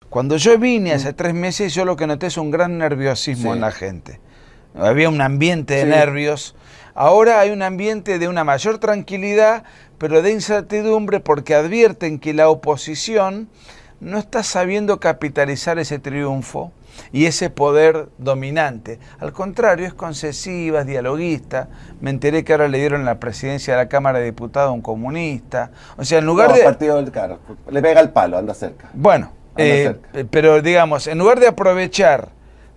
Cuando yo vine hace 3 meses, yo lo que noté es un gran nerviosismo en la gente. Había un ambiente de nervios. Ahora hay un ambiente de una mayor tranquilidad, pero de incertidumbre, porque advierten que la oposición no está sabiendo capitalizar ese triunfo y ese poder dominante. Al contrario, es concesiva, es dialoguista. Me enteré que ahora le dieron la presidencia de la Cámara de Diputados a un comunista. O sea, en lugar de... partido del caro, le pega el palo, anda cerca. Bueno, pero digamos, en lugar de aprovechar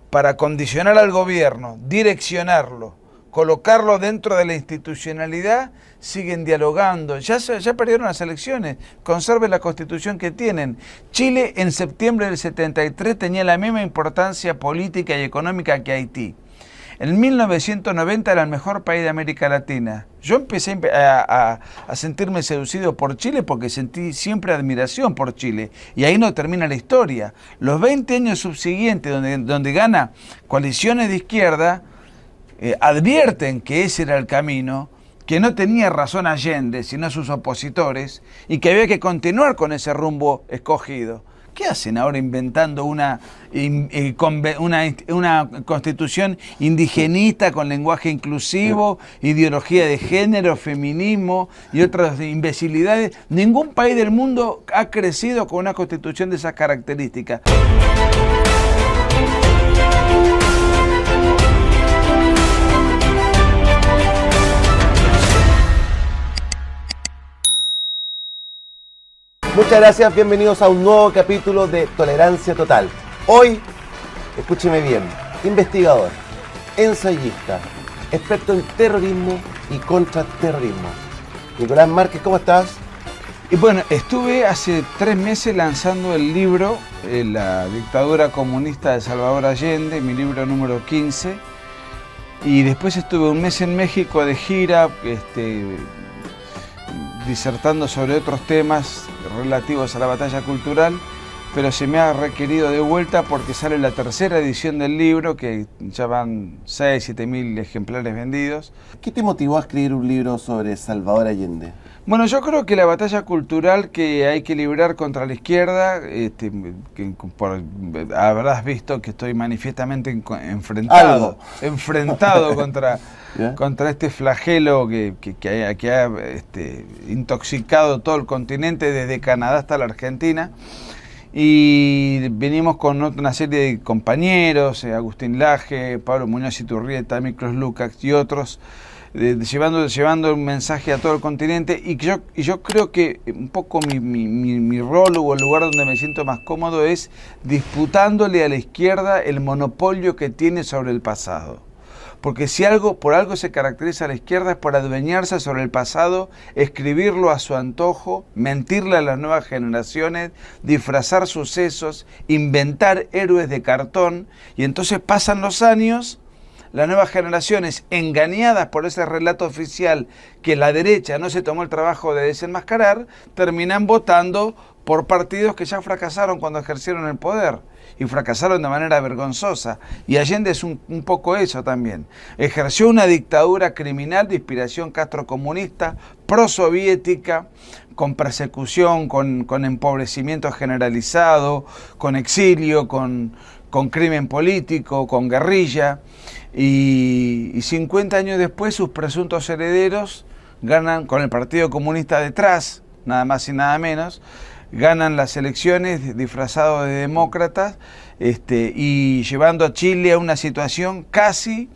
para condicionar al gobierno, direccionarlo, colocarlo dentro de la institucionalidad, siguen dialogando. Ya perdieron las elecciones, conserven la constitución que tienen. Chile en septiembre del 73 tenía la misma importancia política y económica que Haití. En 1990 era el mejor país de América Latina. Yo empecé a sentirme seducido por Chile porque sentí siempre admiración por Chile. Y ahí no termina la historia. Los 20 años subsiguientes, donde gana coaliciones de izquierda, advierten que ese era el camino, que no tenía razón Allende, sino sus opositores, y que había que continuar con ese rumbo escogido. ¿Qué hacen ahora inventando una constitución indigenista con lenguaje inclusivo, ideología de género, feminismo y otras imbecilidades? Ningún país del mundo ha crecido con una constitución de esas características. Muchas gracias, bienvenidos a un nuevo capítulo de Tolerancia Total. Hoy, escúcheme bien, investigador, ensayista, experto en terrorismo y contraterrorismo. Nicolás Márquez, ¿cómo estás? Y bueno, estuve hace 3 meses lanzando el libro La dictadura comunista de Salvador Allende, mi libro número 15, y después estuve un mes en México de gira, disertando sobre otros temas relativos a la batalla cultural, pero se me ha requerido de vuelta porque sale la 3ª edición del libro, que ya van 6.000 a 7.000 ejemplares vendidos. ¿Qué te motivó a escribir un libro sobre Salvador Allende? Bueno, yo creo que la batalla cultural que hay que librar contra la izquierda, habrás visto que estoy manifiestamente enfrentado contra este flagelo que ha intoxicado todo el continente, desde Canadá hasta la Argentina. Y venimos con una serie de compañeros, Agustín Laje, Pablo Muñoz Iturrieta, Miklos Lukács y otros, llevando un mensaje a todo el continente, y yo creo que un poco mi rol o el lugar donde me siento más cómodo es disputándole a la izquierda el monopolio que tiene sobre el pasado. Porque si por algo se caracteriza a la izquierda es por adueñarse sobre el pasado, escribirlo a su antojo, mentirle a las nuevas generaciones, disfrazar sucesos, inventar héroes de cartón, y entonces pasan los años, las nuevas generaciones, engañadas por ese relato oficial que la derecha no se tomó el trabajo de desenmascarar, terminan votando por partidos que ya fracasaron cuando ejercieron el poder, y fracasaron de manera vergonzosa. Y Allende es un poco eso también. Ejerció una dictadura criminal de inspiración castrocomunista, prosoviética, con persecución, con empobrecimiento generalizado, con exilio, con crimen político, con guerrilla. Y 50 años después sus presuntos herederos ganan, con el Partido Comunista detrás, nada más y nada menos, ganan las elecciones disfrazados de demócratas, y llevando a Chile a una situación casi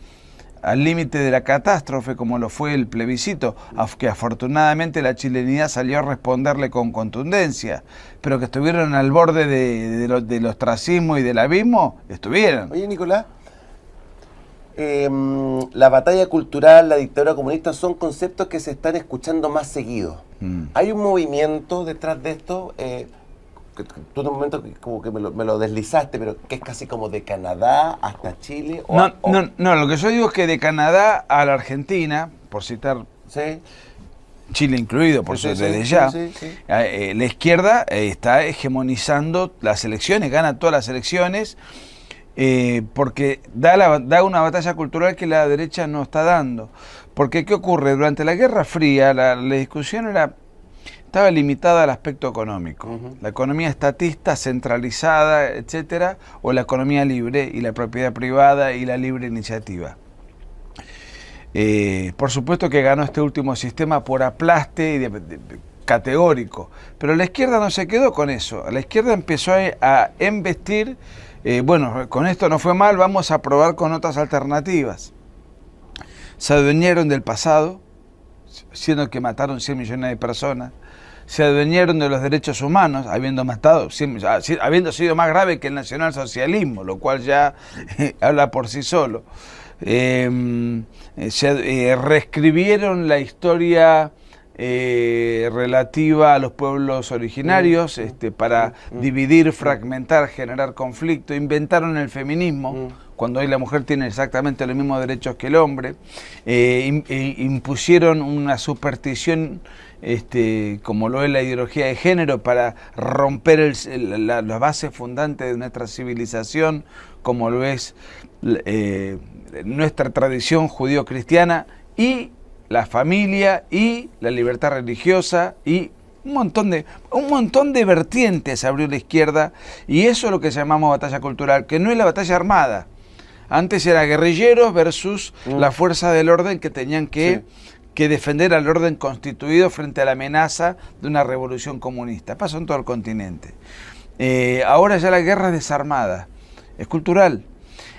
al límite de la catástrofe, como lo fue el plebiscito, que afortunadamente la chilenidad salió a responderle con contundencia, pero que estuvieron al borde del ostracismo y del abismo, estuvieron. Oye, Nicolás, la batalla cultural, la dictadura comunista son conceptos que se están escuchando más seguido. Hay un movimiento detrás de esto, que tú en un momento como que me lo deslizaste, pero que es casi como de Canadá hasta Chile. No, lo que yo digo es que de Canadá a la Argentina, por citar, ¿sí? Chile incluido, por desde ya, la izquierda está hegemonizando las elecciones, gana todas las elecciones, porque da una batalla cultural que la derecha no está dando. Porque, ¿qué ocurre? Durante la Guerra Fría la discusión era estaba limitada al aspecto económico. La economía estatista, centralizada, etcétera, o la economía libre y la propiedad privada y la libre iniciativa. Por supuesto que ganó este último sistema por aplaste y categórico, pero la izquierda no se quedó con eso. La izquierda empezó a embestir, bueno, con esto no fue mal, vamos a probar con otras alternativas. Se adueñaron del pasado, siendo que mataron 100 millones de personas. Se adueñaron de los derechos humanos, habiendo sido más grave que el nacionalsocialismo, lo cual ya habla por sí solo. Reescribieron la historia relativa a los pueblos originarios para dividir, fragmentar, generar conflicto. Inventaron el feminismo, cuando hoy la mujer tiene exactamente los mismos derechos que el hombre. Impusieron una superstición como lo es la ideología de género, para romper la base fundante de nuestra civilización, como lo es nuestra tradición judío-cristiana, y la familia, y la libertad religiosa, y un montón de vertientes abrió la izquierda, y eso es lo que llamamos batalla cultural, que no es la batalla armada. Antes era guerrilleros versus la fuerza del orden que tenían que defender al orden constituido frente a la amenaza de una revolución comunista. Pasó en todo el continente. Ahora ya la guerra es desarmada, es cultural.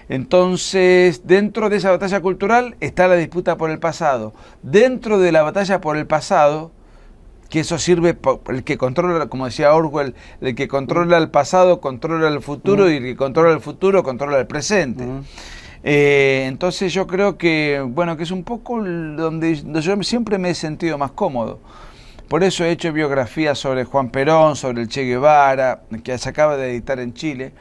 Entonces, dentro de esa batalla cultural está la disputa por el pasado. Dentro de la batalla por el pasado, que eso sirve por el que controla, como decía Orwell, el que controla el pasado controla el futuro, y el que controla el futuro controla el presente. Entonces yo creo que, bueno, que es un poco donde yo siempre me he sentido más cómodo. Por eso he hecho biografías sobre Juan Perón, sobre el Che Guevara, que se acaba de editar en Chile,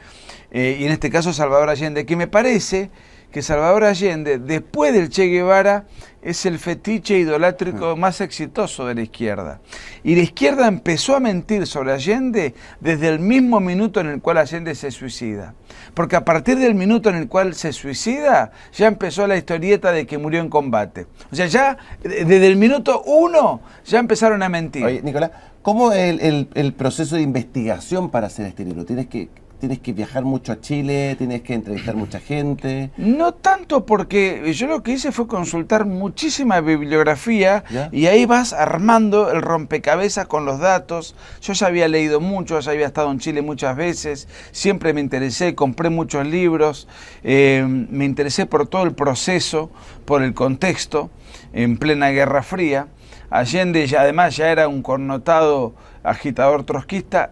y en este caso Salvador Allende, que me parece que Salvador Allende, después del Che Guevara, es el fetiche idolátrico más exitoso de la izquierda. Y la izquierda empezó a mentir sobre Allende desde el mismo minuto en el cual Allende se suicida. Porque a partir del minuto en el cual se suicida, ya empezó la historieta de que murió en combate. O sea, ya desde el minuto 1 ya empezaron a mentir. Oye, Nicolás, ¿cómo es el proceso de investigación para hacer este libro? ¿Tienes que viajar mucho a Chile? ¿Tienes que entrevistar mucha gente? No tanto, porque yo lo que hice fue consultar muchísima bibliografía. ¿Ya? Y ahí vas armando el rompecabezas con los datos. Yo ya había leído mucho, ya había estado en Chile muchas veces, siempre me interesé, compré muchos libros, me interesé por todo el proceso, por el contexto, en plena Guerra Fría. Allende además ya era un connotado agitador trotskista,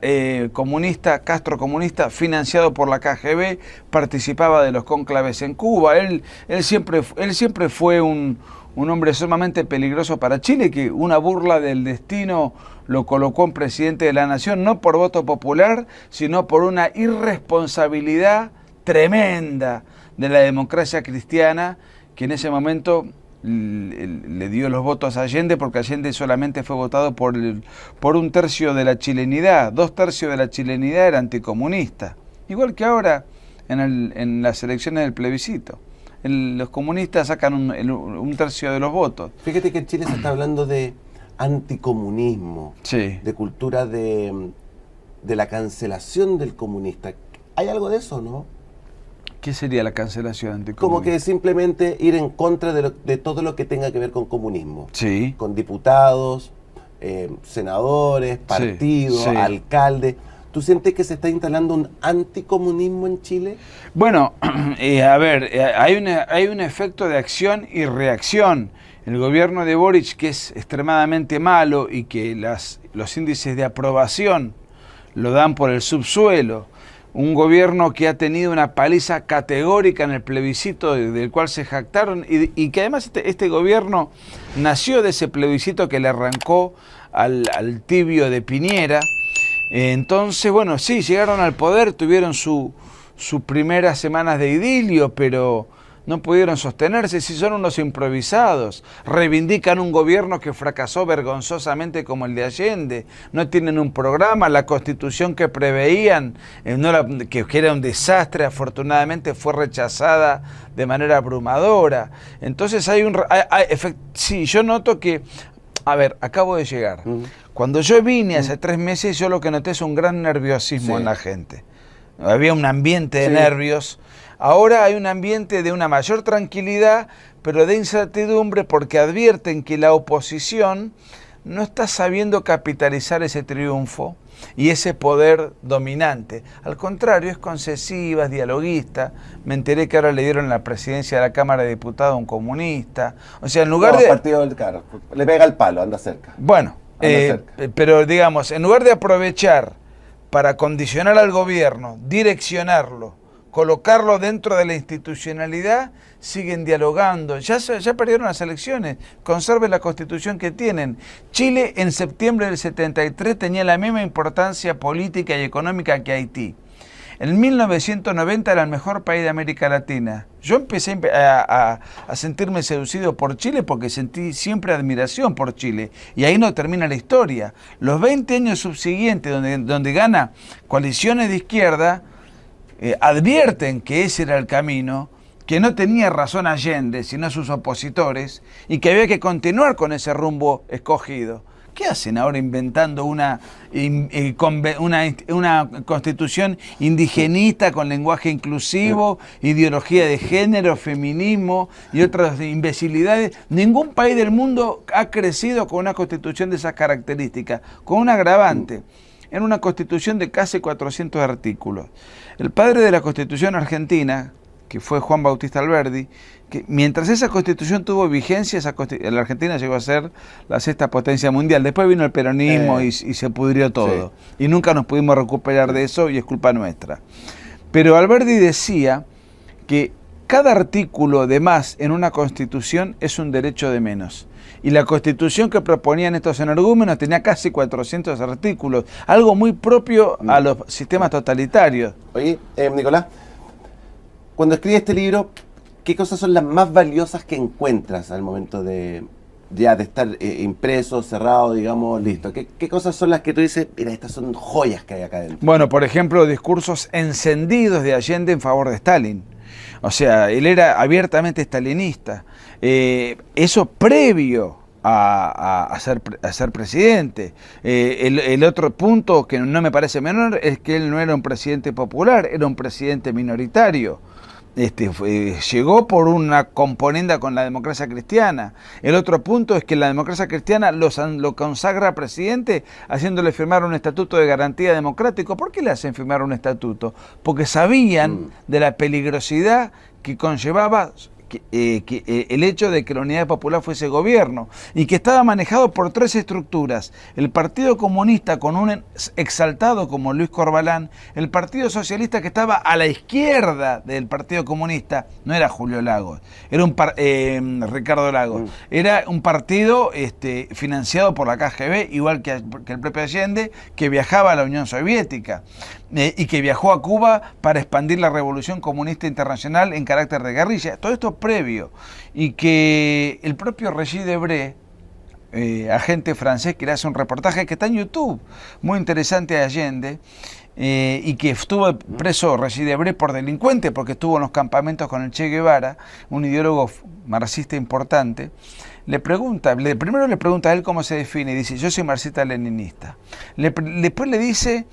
comunista, Castro comunista, financiado por la KGB, participaba de los cónclaves en Cuba. Él siempre fue un hombre sumamente peligroso para Chile, que una burla del destino lo colocó en presidente de la nación, no por voto popular, sino por una irresponsabilidad tremenda de la democracia cristiana, que en ese momento le dio los votos a Allende, porque Allende solamente fue votado por un tercio de la chilenidad. 2/3 de la chilenidad era anticomunista, igual que ahora en las elecciones del plebiscito. Los comunistas sacan un tercio de los votos. Fíjate que en Chile se está hablando de anticomunismo, de cultura de la cancelación del comunista. ¿Hay algo de eso, no? ¿Qué sería la cancelación anticomunista? Como que simplemente ir en contra de todo lo que tenga que ver con comunismo. Sí. Con diputados, senadores, partidos, alcaldes. ¿Tú sientes que se está instalando un anticomunismo en Chile? Bueno, a ver, hay un efecto de acción y reacción. El gobierno de Boric, que es extremadamente malo y que los índices de aprobación lo dan por el subsuelo. Un gobierno que ha tenido una paliza categórica en el plebiscito del cual se jactaron, y que además este gobierno nació de ese plebiscito que le arrancó al tibio de Piñera. Entonces, bueno, sí, llegaron al poder, tuvieron sus primeras semanas de idilio, pero no pudieron sostenerse, si son unos improvisados. Reivindican un gobierno que fracasó vergonzosamente como el de Allende. No tienen un programa, la constitución que preveían, que era un desastre, afortunadamente fue rechazada de manera abrumadora. Entonces sí, yo noto que, a ver, acabo de llegar. Cuando yo vine hace 3 meses, yo lo que noté es un gran nerviosismo en la gente. Había un ambiente de nervios. Ahora hay un ambiente de una mayor tranquilidad, pero de incertidumbre, porque advierten que la oposición no está sabiendo capitalizar ese triunfo y ese poder dominante. Al contrario, es concesiva, es dialoguista. Me enteré que ahora le dieron la presidencia de la Cámara de Diputados a un comunista. O sea, en lugar de... partido del carro, le pega el palo, anda cerca. Bueno, pero digamos, en lugar de aprovechar para condicionar al gobierno, direccionarlo, colocarlo dentro de la institucionalidad, siguen dialogando. Ya perdieron las elecciones, conserven la constitución que tienen. Chile en septiembre del 73 tenía la misma importancia política y económica que Haití. En 1990 era el mejor país de América Latina. Yo empecé a sentirme seducido por Chile porque sentí siempre admiración por Chile. Y ahí no termina la historia. Los 20 años subsiguientes, donde gana coaliciones de izquierda, advierten que ese era el camino, que no tenía razón Allende, sino sus opositores, y que había que continuar con ese rumbo escogido. ¿Qué hacen ahora inventando una constitución indigenista con lenguaje inclusivo, ideología de género, feminismo y otras imbecilidades? Ningún país del mundo ha crecido con una constitución de esas características, con un agravante. Era una constitución de casi 400 artículos. El padre de la constitución argentina, que fue Juan Bautista Alberdi, que mientras esa constitución tuvo vigencia, la Argentina llegó a ser la 6ª potencia mundial. Después vino el peronismo y se pudrió todo. Sí. Y nunca nos pudimos recuperar de eso y es culpa nuestra. Pero Alberdi decía que cada artículo de más en una constitución es un derecho de menos. Y la constitución que proponían estos energúmenos tenía casi 400 artículos, algo muy propio a los sistemas totalitarios. Oye, Nicolás, cuando escribes este libro, ¿qué cosas son las más valiosas que encuentras al momento de estar impreso, cerrado, digamos, listo? ¿Qué cosas son las que tú dices, mira, estas son joyas que hay acá dentro? Bueno, por ejemplo, discursos encendidos de Allende en favor de Stalin. O sea, él era abiertamente stalinista. Eso previo a ser presidente. El otro punto que no me parece menor es que él no era un presidente popular, era un presidente minoritario. Llegó por una componenda con la democracia cristiana. El otro punto es que la democracia cristiana lo consagra presidente haciéndole firmar un estatuto de garantía democrático. ¿Por qué le hacen firmar un estatuto? Porque sabían de la peligrosidad que conllevaba el hecho de que la Unidad Popular fuese gobierno y que estaba manejado por 3 estructuras: el Partido Comunista con un exaltado como Luis Corbalán, el Partido Socialista que estaba a la izquierda del Partido Comunista, no era Julio Lagos, era Ricardo Lagos, era un partido financiado por la KGB, igual que el propio Allende, que viajaba a la Unión Soviética y que viajó a Cuba para expandir la revolución comunista internacional en carácter de guerrilla. Todo esto previo, y que el propio Regis Debray, agente francés, que le hace un reportaje que está en YouTube, muy interesante, a Allende, y que estuvo preso Regis Debray por delincuente, porque estuvo en los campamentos con el Che Guevara, un ideólogo marxista importante. Primero le pregunta a él cómo se define, y dice: yo soy marxista-leninista. Después le dice: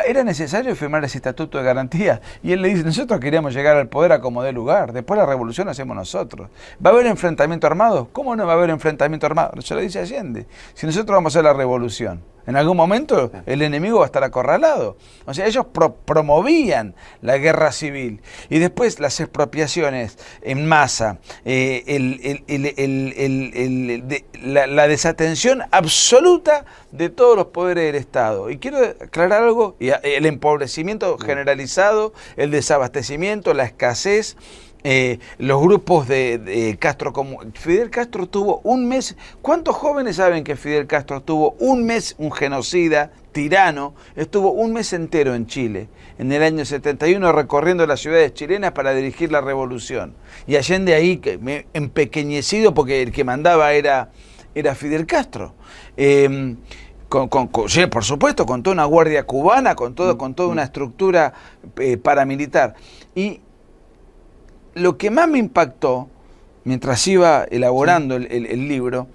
¿era necesario firmar ese estatuto de garantía? Y él le dice: nosotros queríamos llegar al poder a como dé lugar, después la revolución la hacemos nosotros. ¿Va a haber enfrentamiento armado? ¿Cómo no va a haber enfrentamiento armado? Se lo dice Allende. Si nosotros vamos a hacer la revolución, en algún momento el enemigo va a estar acorralado. O sea, ellos promovían la guerra civil. Y después las expropiaciones en masa, la desatención absoluta de todos los poderes del Estado. Y quiero aclarar algo: el empobrecimiento generalizado, el desabastecimiento, la escasez, los grupos de Castro. Como Fidel Castro tuvo un mes. ¿Cuántos jóvenes saben que Fidel Castro estuvo un mes, un genocida, tirano, estuvo un mes entero en Chile, en el año 71, recorriendo las ciudades chilenas para dirigir la revolución? Y Allende ahí, empequeñecido, porque el que mandaba era Fidel Castro. Por supuesto, con toda una guardia cubana, con toda una estructura paramilitar. Y lo que más me impactó mientras iba elaborando el libro,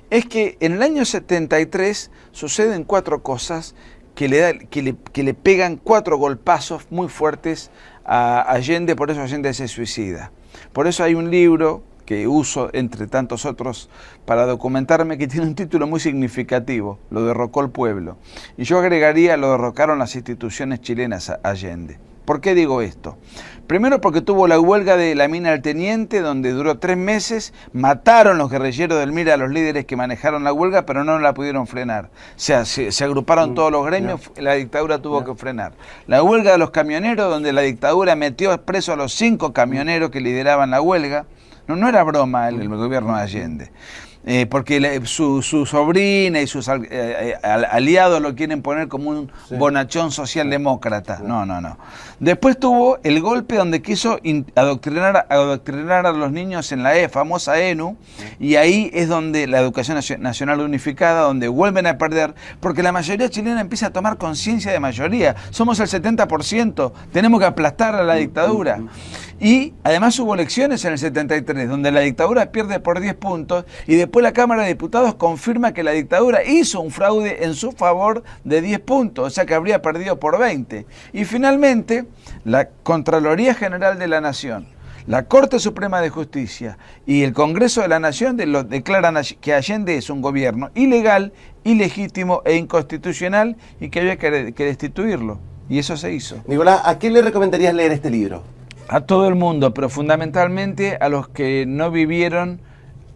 es que en el año 73 suceden 4 cosas que le pegan 4 golpazos muy fuertes a Allende, por eso Allende se suicida. Por eso hay un libro que uso, entre tantos otros, para documentarme, que tiene un título muy significativo: Lo derrocó el pueblo. Y yo agregaría: lo derrocaron las instituciones chilenas a Allende. ¿Por qué digo esto? Primero, porque tuvo la huelga de la mina del Teniente, donde duró 3 meses, mataron los guerrilleros del MIR a los líderes que manejaron la huelga, pero no la pudieron frenar. O sea, se agruparon todos los gremios, la dictadura tuvo que frenar. La huelga de los camioneros, donde la dictadura metió preso a los 5 camioneros que lideraban la huelga. No era broma el gobierno de Allende. Porque su sobrina y sus aliados lo quieren poner como un bonachón socialdemócrata. No. Después tuvo el golpe donde quiso adoctrinar a los niños en la famosa ENU, y ahí es donde la educación nacional unificada, donde vuelven a perder, porque la mayoría chilena empieza a tomar conciencia de mayoría. Somos el 70%, tenemos que aplastar a la dictadura. Y además hubo elecciones en el 73, donde la dictadura pierde por 10 puntos, y después la Cámara de Diputados confirma que la dictadura hizo un fraude en su favor de 10 puntos, o sea que habría perdido por 20. Y finalmente, la Contraloría General de la Nación, la Corte Suprema de Justicia y el Congreso de la Nación declaran que Allende es un gobierno ilegal, ilegítimo e inconstitucional, y que había que destituirlo. Y eso se hizo. Nicolás, ¿a quién le recomendarías leer este libro? A todo el mundo, pero fundamentalmente a los que no vivieron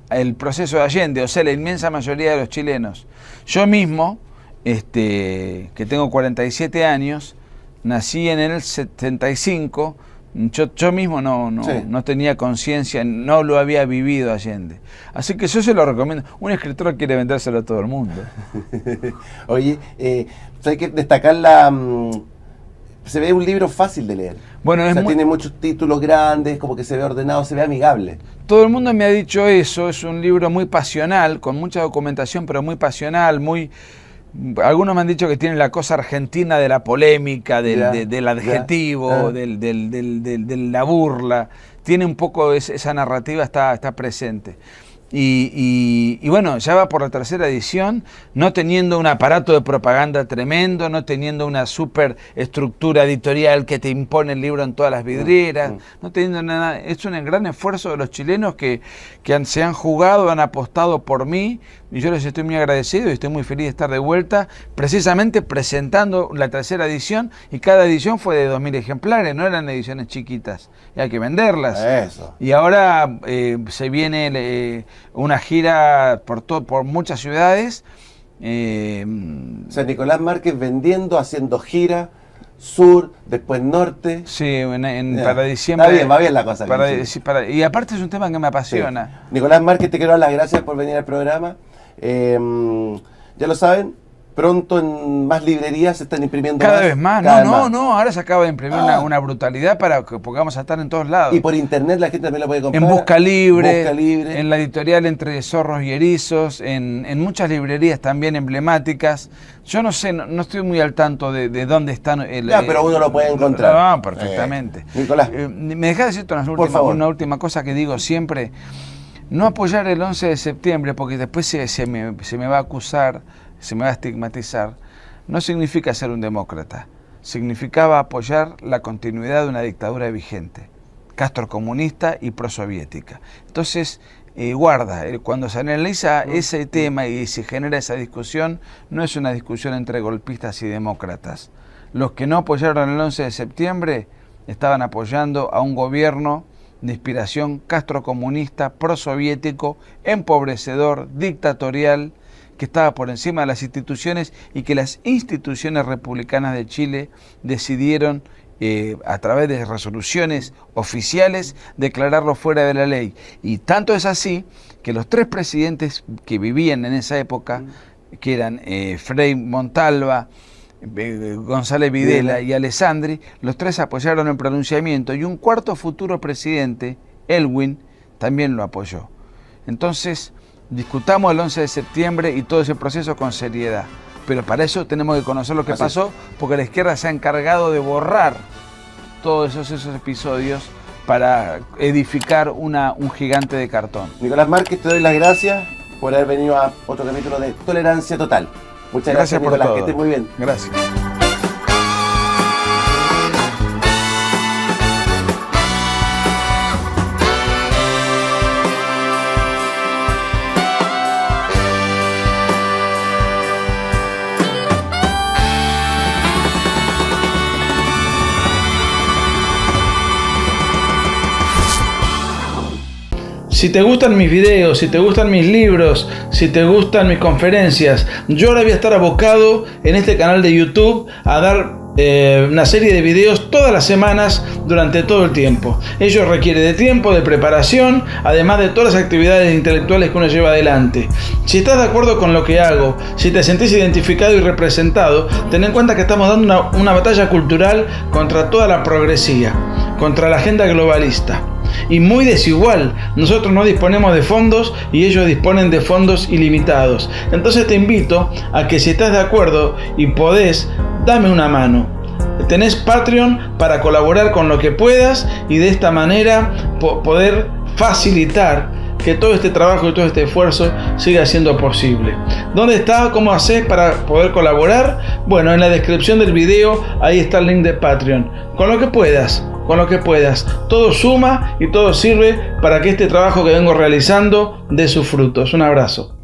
el proceso de Allende, o sea, la inmensa mayoría de los chilenos. Yo mismo, que tengo 47 años, nací en el 75, yo mismo no tenía conciencia, no lo había vivido Allende. Así que yo se lo recomiendo. Un escritor quiere vendérselo a todo el mundo. Oye, hay que destacar la... se ve un libro fácil de leer. Bueno, tiene muchos títulos grandes, como que se ve ordenado, se ve amigable. Todo el mundo me ha dicho eso. Es un libro muy pasional, con mucha documentación, pero muy pasional, algunos me han dicho que tiene la cosa argentina de la polémica, del adjetivo, de la burla. Tiene un poco esa narrativa, está presente. Y bueno, ya va por la 3ª edición, no teniendo un aparato de propaganda tremendo, no teniendo una super estructura editorial que te impone el libro en todas las vidrieras, no teniendo nada. Es un gran esfuerzo de los chilenos que se han jugado, han apostado por mí, y yo les estoy muy agradecido y estoy muy feliz de estar de vuelta, precisamente presentando la 3ª edición, y cada edición fue de 2000 ejemplares, no eran ediciones chiquitas, y hay que venderlas. Eso. Y ahora se viene una gira por muchas ciudades. O sea, Nicolás Márquez vendiendo, haciendo gira, sur, después norte. Sí, para diciembre. Va bien la cosa. Y aparte es un tema que me apasiona. Sí. Nicolás Márquez, te quiero dar las gracias por venir al programa. Ya lo saben, pronto en más librerías se están imprimiendo cada vez más. Ahora se acaba de imprimir una brutalidad porque vamos a estar en todos lados. Y por internet la gente también la puede comprar. En Busca Libre, en la editorial Entre Zorros y Erizos, en muchas librerías también emblemáticas. Yo no sé, no estoy muy al tanto de dónde están. Pero uno lo puede encontrar. Perfectamente. Nicolás. ¿Me dejás decirte una última cosa que digo siempre? No apoyar el 11 de septiembre, porque después se me va a acusar, se me va a estigmatizar, no significa ser un demócrata. Significaba apoyar la continuidad de una dictadura vigente, castrocomunista y prosoviética. Entonces, cuando se analiza ese tema y se genera esa discusión, no es una discusión entre golpistas y demócratas. Los que no apoyaron el 11 de septiembre estaban apoyando a un gobierno de inspiración castrocomunista, prosoviético, empobrecedor, dictatorial, que estaba por encima de las instituciones, y que las instituciones republicanas de Chile decidieron, a través de resoluciones oficiales, declararlo fuera de la ley. Y tanto es así que los 3 presidentes que vivían en esa época, que eran Frei Montalva, González Videla y Alessandri, los 3 apoyaron el pronunciamiento, y un 4º futuro presidente, Elwin, también lo apoyó. Entonces, discutamos el 11 de septiembre y todo ese proceso con seriedad, pero para eso tenemos que conocer lo que pasó, porque la izquierda se ha encargado de borrar todos esos episodios para edificar un gigante de cartón. Nicolás Márquez, te doy las gracias por haber venido a otro capítulo de Tolerancia Total. Muchas gracias por Nicolás, todo. que estés muy bien. Gracias. Si te gustan mis videos, si te gustan mis libros, si te gustan mis conferencias, yo ahora voy a estar abocado en este canal de YouTube a dar una serie de videos todas las semanas durante todo el tiempo. Ello requiere de tiempo, de preparación, además de todas las actividades intelectuales que uno lleva adelante. Si estás de acuerdo con lo que hago, si te sentís identificado y representado, ten en cuenta que estamos dando una batalla cultural contra toda la progresía, contra la agenda globalista. Y muy desigual. Nosotros no disponemos de fondos y ellos disponen de fondos ilimitados. Entonces te invito a que si estás de acuerdo y podés, dame una mano. Tenés Patreon para colaborar con lo que puedas y de esta manera poder facilitar que todo este trabajo y todo este esfuerzo siga siendo posible. ¿Dónde está? ¿Cómo haces para poder colaborar? Bueno, en la descripción del video ahí está el link de Patreon. Con lo que puedas. Todo suma y todo sirve para que este trabajo que vengo realizando dé sus frutos. Un abrazo.